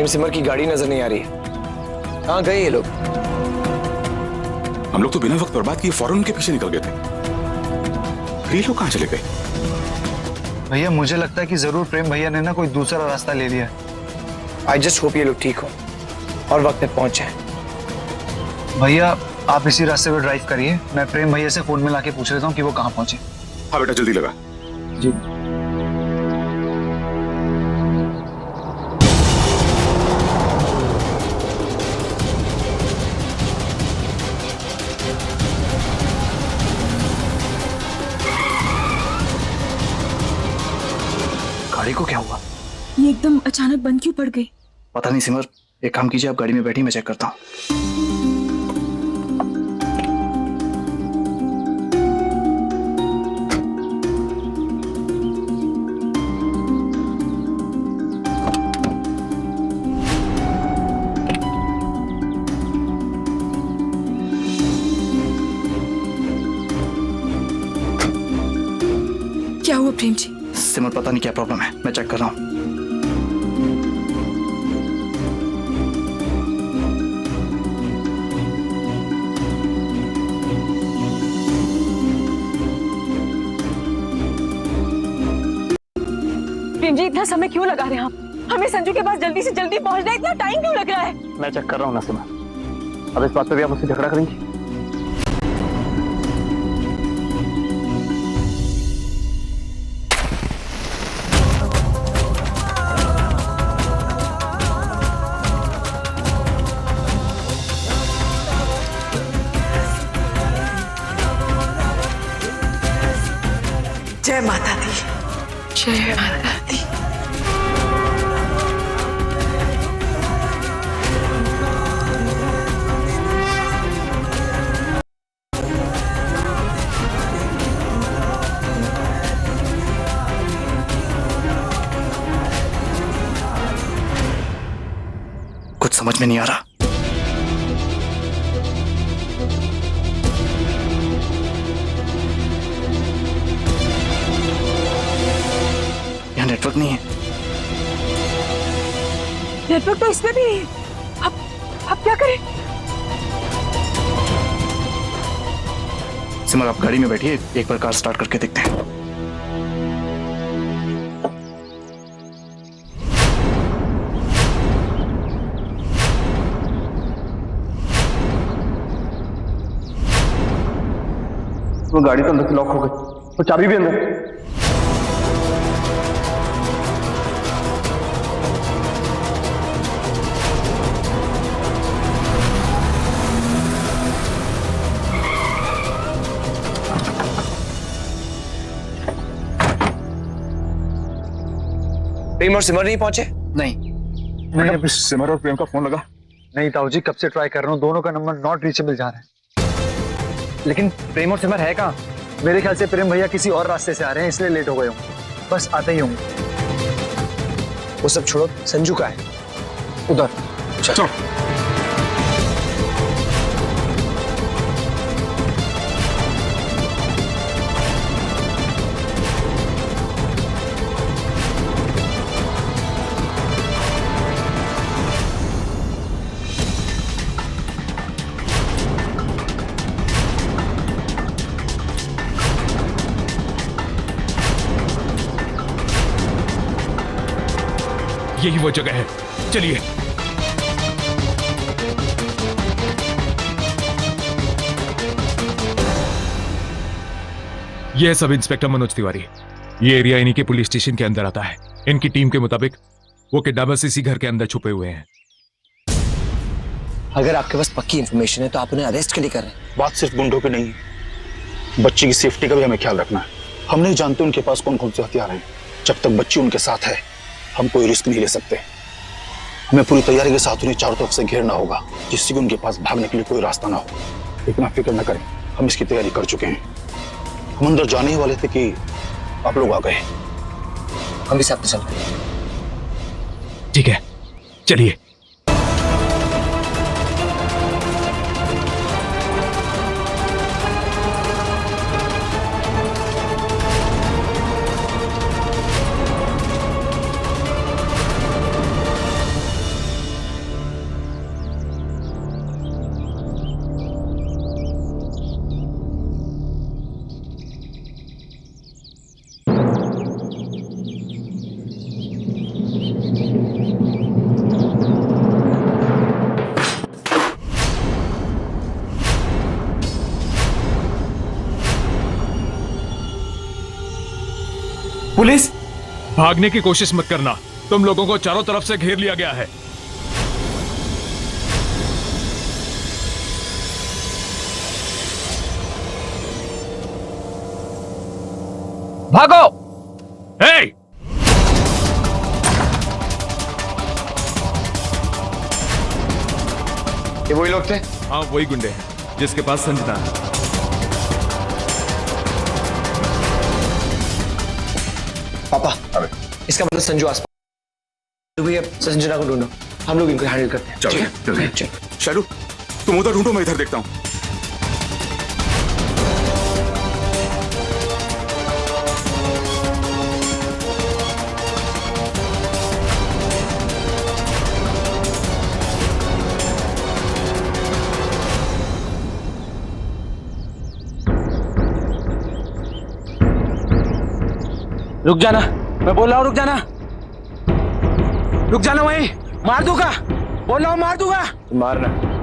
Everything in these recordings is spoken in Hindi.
प्रेम सिमर की गाड़ी नजर नहीं आ रही है। कहाँ गए ये लोग? हम लोग तो बिना वक्त बर्बाद किए फौरन उनके पीछे निकल गए थे। ये लोग कहाँ चले गए? भैया मुझे लगता है कि जरूर प्रेम भैया ने ना कोई दूसरा रास्ता ले लिया है। आई जस्ट होप ये लोग ठीक हो और वक्त पे पहुंच जाए। भैया आप इसी रास्ते पे ड्राइव करिए, मैं प्रेम भैया से फोन में लाके पूछ लेता हूँ कि वो कहाँ पहुंचे। हाँ बेटा जल्दी लगा। जी। गाड़ी को क्या हुआ? ये एकदम अचानक बंद क्यों पड़ गई? पता नहीं सिमर, एक काम कीजिए, आप गाड़ी में बैठी, मैं चेक करता हूँ। क्या हुआ प्रेम जी? सिमर पता नहीं क्या प्रॉब्लम है, मैं चेक कर रहा हूँ। प्रेम जी इतना समय क्यों लगा रहे हैं आप? हमें संजू के पास जल्दी से जल्दी पहुंचना है, इतना टाइम क्यों लग रहा है? मैं चेक कर रहा हूँ ना सिमर, अब इस बात पे भी आप मुझसे झगड़ा करेंगी? जय माता दी। जय माता दी। कुछ समझ में नहीं आ रहा। यहाँ नेटवर्क नहीं है। नेटवर्क तो इसमें भी नहीं है। अब क्या करें? सिमर आप गाड़ी में बैठिए, एक बार कार स्टार्ट करके देखते हैं। वो गाड़ी तो अंदर से लॉक हो गई, तो चाबी भी अंदर। प्रेम और सिमर नहीं पहुंचे? नहीं अभी सिमर और प्रेम का फोन लगा? नहीं ताऊ जी, कब से ट्राई कर रहा हूँ, दोनों का नंबर नॉट रीचेबल जा रहा है। लेकिन प्रेम और सिमर है कहाँ? मेरे ख्याल से प्रेम भैया किसी और रास्ते से आ रहे हैं, इसलिए लेट हो गए होंगे। बस आते ही होंगे। वो सब छोड़ो, संजू का है उधर। चलो। यही वो जगह है, चलिए। यह सब इंस्पेक्टर मनोज तिवारी, ये एरिया इन्हीं के पुलिस स्टेशन के अंदर आता है। इनकी टीम के मुताबिक वो किडनैपर्स इसी घर के अंदर छुपे हुए हैं। अगर आपके पास पक्की इंफॉर्मेशन है तो आप उन्हें अरेस्ट के लिए कर रहे हैं। बात सिर्फ गुंडों की नहीं है, बच्ची की सेफ्टी का भी हमें ख्याल रखना है। हम नहीं जानते उनके पास कौन कौन से हथियार हैं। जब तक बच्ची उनके साथ है हम कोई रिस्क नहीं ले सकते। हमें पूरी तैयारी के साथ उन्हें चारों तरफ से घेरना होगा, जिससे कि उनके पास भागने के लिए कोई रास्ता ना हो। इतना फिक्र न करें, हम इसकी तैयारी कर चुके हैं। हम अंदर जाने ही वाले थे कि आप लोग आ गए। हम भी साथ में चल रहे हैं। ठीक है, चलिए। पुलिस? भागने की कोशिश मत करना, तुम लोगों को चारों तरफ से घेर लिया गया है। भागो! हे! ये वही लोग थे? हाँ, वही गुंडे हैं जिसके पास संजना है। पापा, इसका मतलब संजू आसपास। तो भैया संजना को ढूंढो, हम लोग इनको हैंडल करते हैं। चलो शैलू, तुम उधर ढूंढो, मैं इधर देखता हूं। रुक जाना, मैं बोल रहा हूँ रुक जाना। रुक जाना वहीं, मार दूंगा, बोल रहा हूँ मार दूंगा। मारना।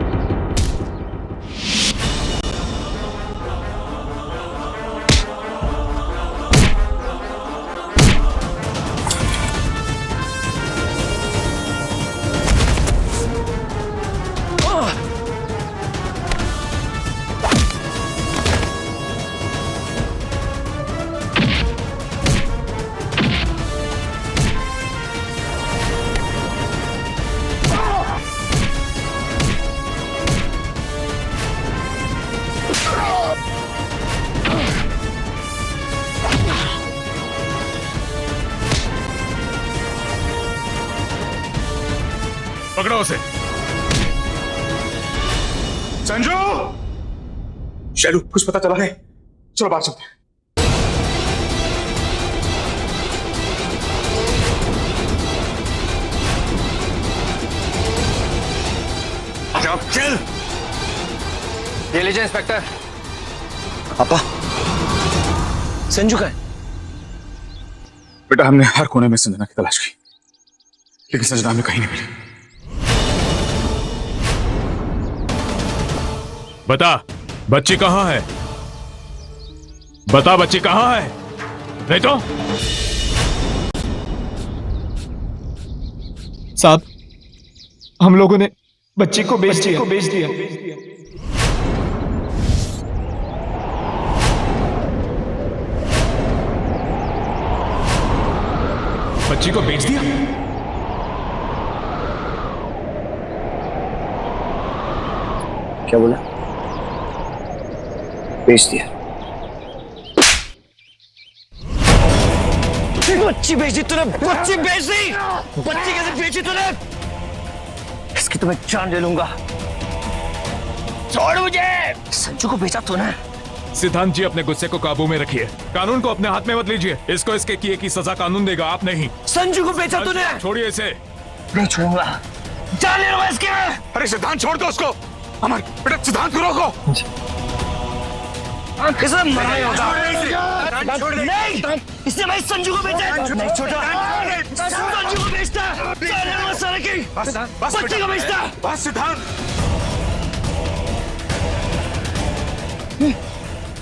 पकड़ो उसे। संजू! शैलू, कुछ पता चला है? चलो बाहर चलते हैं। चल। ये लीजिए इंस्पेक्टर। पापा, संजू कहाँ है? बेटा, हमने हर कोने में संजना की तलाश की, लेकिन संजना हमें कहीं नहीं मिली। बता, बच्ची कहाँ है? बता, बच्ची कहाँ है? नहीं तो साहब, हम लोगों ने बच्ची को बेच दिया। बच्ची को बेच दिया? क्या बोला? बेच दिया। बच्ची बेच दी तूने, बच्ची बेच दी। बच्ची कैसे बेची तूने? इसकी तो मैं जान ले लूंगा। छोड़ मुझे। संजू को बेचा तूने। सिद्धांत जी, अपने गुस्से को काबू में रखिए, कानून को अपने हाथ में मत लीजिए। इसको इसके किए की सजा कानून देगा, आप नहीं। संजू को बेचा तूने। छोड़िए इसे। नहीं छोड़ूंगा, जान ले लूंगा इसके। अरे सिद्धांत, छोड़ दो उसको। अमर, बेटा सिद्धांत को रोको। किसने मारा होगा? नहीं, इसने भाई संजू को बेचा। नहीं छोटा, संजू को बेचता। बच्ची को बेचता। बस सिद्धांत।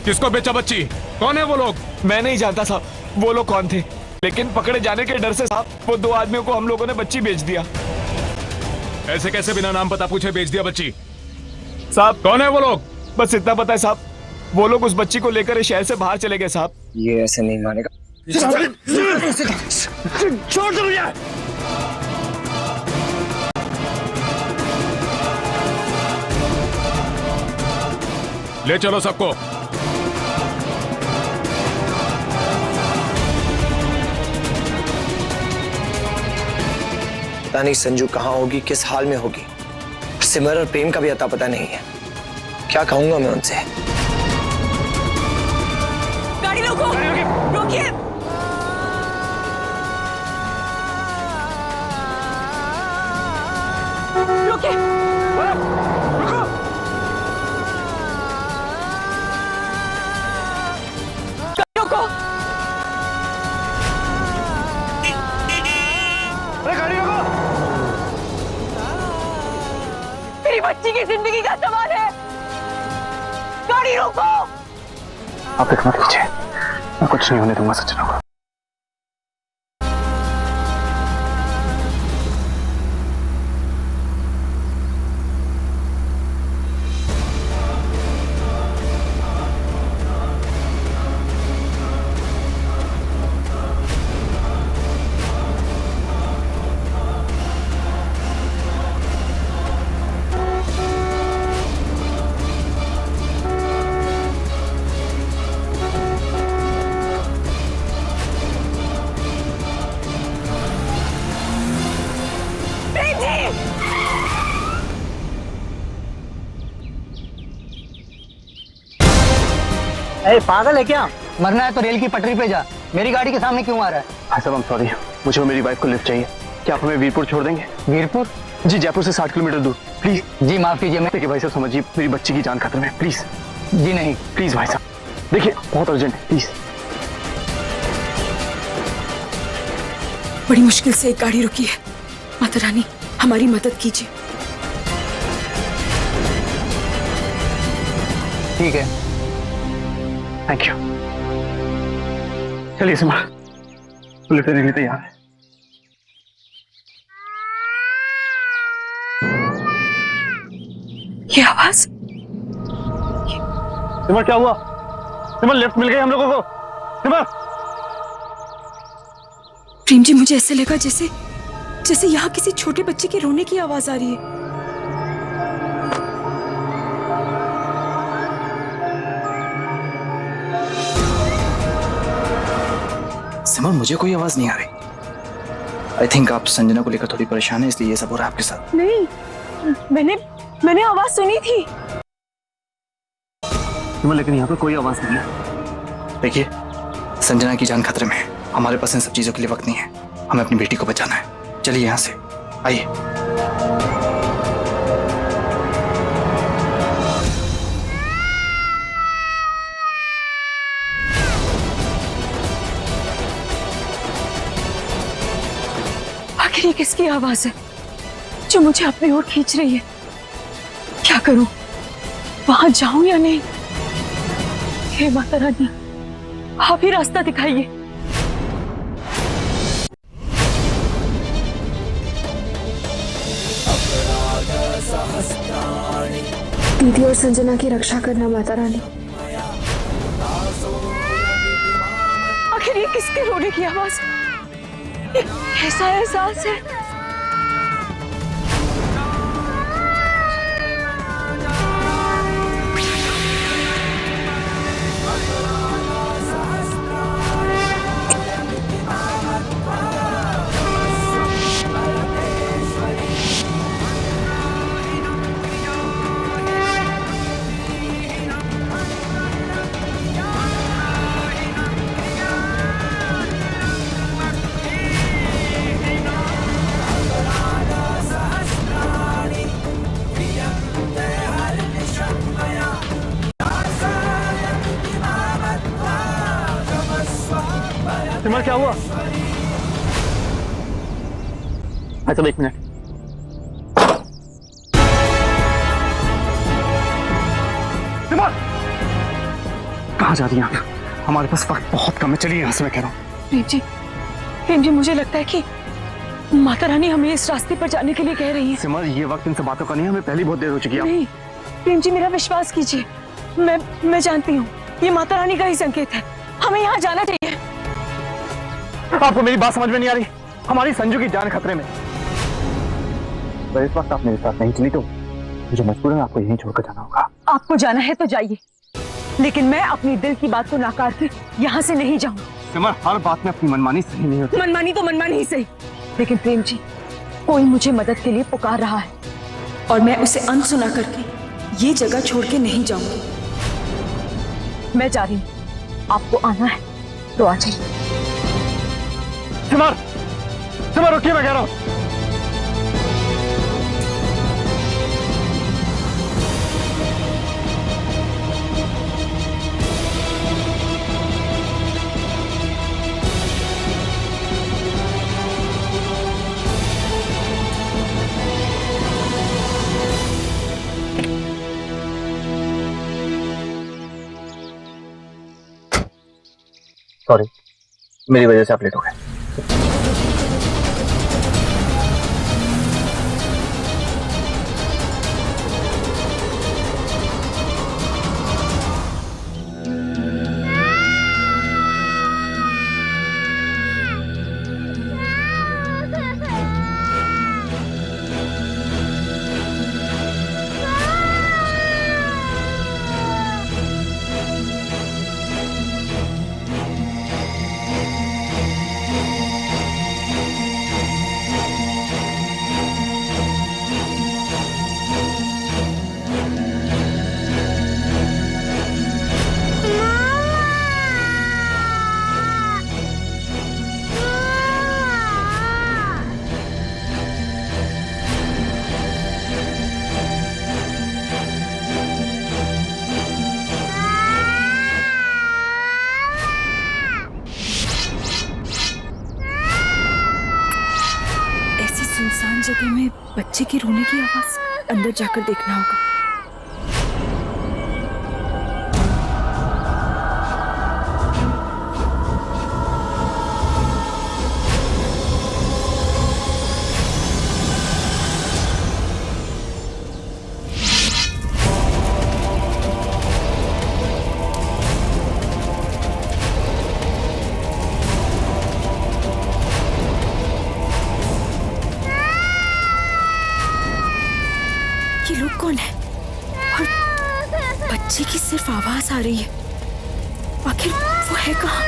किसको बेचा बच्ची? कौन है वो लोग? मैं नहीं जानता साहब वो लोग कौन थे, लेकिन पकड़े जाने के डर से साहब वो दो आदमियों को हम लोगों ने बच्ची बेच दिया। ऐसे कैसे बिना नाम पता पूछे बेच दिया बच्ची? साहब कौन है वो लोग? बस इतना पता है साहब, वो लोग उस बच्ची को लेकर इस शहर से बाहर चले गए साहब। ये ऐसे नहीं मानेगा। छोड़ दो मुझे। ले चलो सबको। पता नहीं संजू कहाँ होगी, किस हाल में होगी। सिमर और प्रेम का भी अता पता नहीं है। क्या कहूंगा मैं उनसे? गाड़ी रोको, रोकिए। रोकिए। रोको। अरे गाड़ी रोको। मेरी बच्ची की जिंदगी का सवाल है, गाड़ी रोको। आप फिक्र मत कीजिए, मैं कुछ नहीं होने दूंगा संजना को। अरे पागल है क्या? मरना है तो रेल की पटरी पे जा, मेरी गाड़ी के सामने क्यों आ रहा है? भाई साहब, सॉरी, मुझे और मेरी वाइफ को लिफ्ट चाहिए। क्या आप हमें वीरपुर छोड़ देंगे? वीरपुर? जी, जयपुर से 60 किलोमीटर दूर। प्लीज जी माफ कीजिए, मैं देखिए भाई साहब, समझिए मेरी बच्ची की जान खतरे में, प्लीज। जी नहीं। प्लीज भाई साहब, देखिए बहुत अर्जेंट है, प्लीज। बड़ी मुश्किल से एक गाड़ी रुकी है। माता रानी, हमारी मदद कीजिए। ठीक है, थैंक यू। चलिए सिमर, लिफ्ट देने के लिए तैयार है। ये आवाज? सिमर क्या हुआ? सिमर लिफ्ट मिल गई हम लोगों को। सिमर! प्रेम जी, मुझे ऐसे लगा जैसे जैसे यहाँ किसी छोटे बच्चे के रोने की आवाज आ रही है। सिमर, मुझे कोई आवाज नहीं आ रही। आई थिंक आप संजना को लेकर थोड़ी परेशान है, इसलिए ये सब हो रहा है आपके साथ। नहीं, मैंने आवाज सुनी थी। सिमर, लेकिन यहाँ पे कोई आवाज नहीं है। देखिए, संजना की जान खतरे में है, हमारे पास इन सब चीजों के लिए वक्त नहीं है, हमें अपनी बेटी को बचाना है। चलिए यहाँ से, आइए। आखिर ये किसकी आवाज है जो मुझे अपनी ओर खींच रही है? क्या करूं, वहां जाऊं या नहीं? हे माता रानी, आप ही रास्ता दिखाइए। दीदी और संजना की रक्षा करना माता रानी। आखिर ये किसके रोने की आवाज? ऐसा एहसास है सिमर क्या हुआ? अच्छा, एक मिनट। सिमर! कहाँ जा रही हैं आप? हमारे पास वक्त बहुत कम है, चलिए यहाँ से, मैं कह रहा हूँ। प्रेम जी, मुझे लगता है कि माता रानी हमें इस रास्ते पर जाने के लिए कह रही है। सिमर, ये वक्त इनसे बातों का नहीं, हमें पहले बहुत देर हो चुकी है। नहीं प्रेम जी, मेरा विश्वास कीजिए, मैं जानती हूँ ये माता रानी का ही संकेत है, हमें यहाँ जाना चाहिए। आपको मेरी बात समझ में नहीं आ रही? हमारी संजू की जान खतरे में। इस वक्त आप मेरे साथ नहीं चली तो मुझे मजबूरन आपको यहीं छोड़कर जाना होगा। आपको जाना है तो जाइए, लेकिन मैं अपनी दिल की बात को नकार के यहाँ से नहीं जाऊँ। सिमर, हर बात में अपनी मनमानी सही नहीं होती। मनमानी तो मनमानी ही सही, लेकिन प्रेम जी, कोई मुझे मदद के लिए पुकार रहा है और मैं उसे अनसुना करके ये जगह छोड़ के नहीं जाऊंगी। मैं जा रही हूँ, आपको आना है तो आ जाइए। सिमर, सिमर उठिए, मैं कह रहा हूँ। सॉरी, मेरी वजह से आप लेट हो गए। बच्चे के रोने की आवाज, अंदर जाकर देखना होगा। ये लोग कौन है? और बच्चे की सिर्फ आवाज आ रही है, आखिर वो है कहाँ?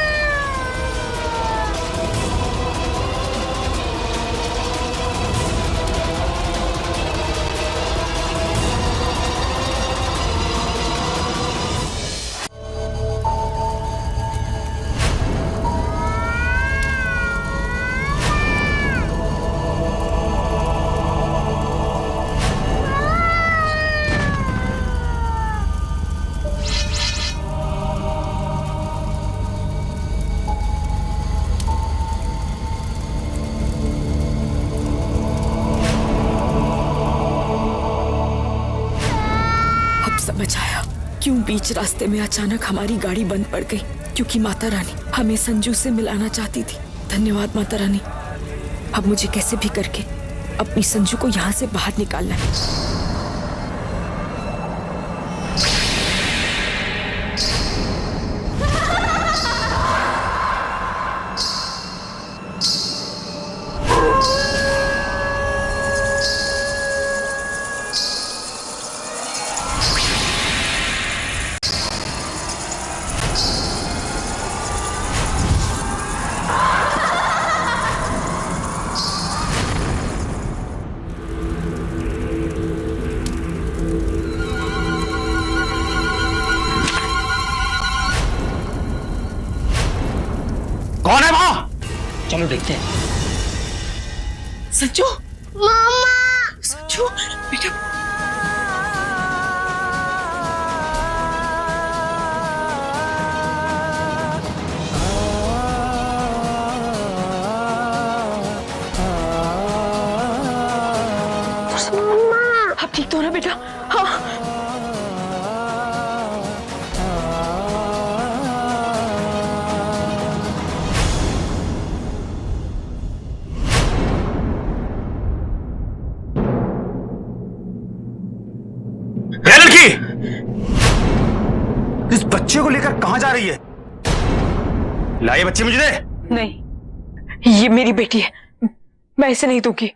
समझ आया क्यों बीच रास्ते में अचानक हमारी गाड़ी बंद पड़ गई, क्योंकि माता रानी हमें संजू से मिलाना चाहती थी। धन्यवाद माता रानी। अब मुझे कैसे भी करके अपनी संजू को यहाँ से बाहर निकालना है। कौन है वहां? चलो देखते हैं। संजू, मामा, संजू बेटा। आप ठीक तो हो ना बेटा? हाँ। लड़की इस बच्चे को लेकर कहां जा रही है? लाइए बच्चे मुझे दे। नहीं, ये मेरी बेटी है, मैं इसे नहीं दूंगी।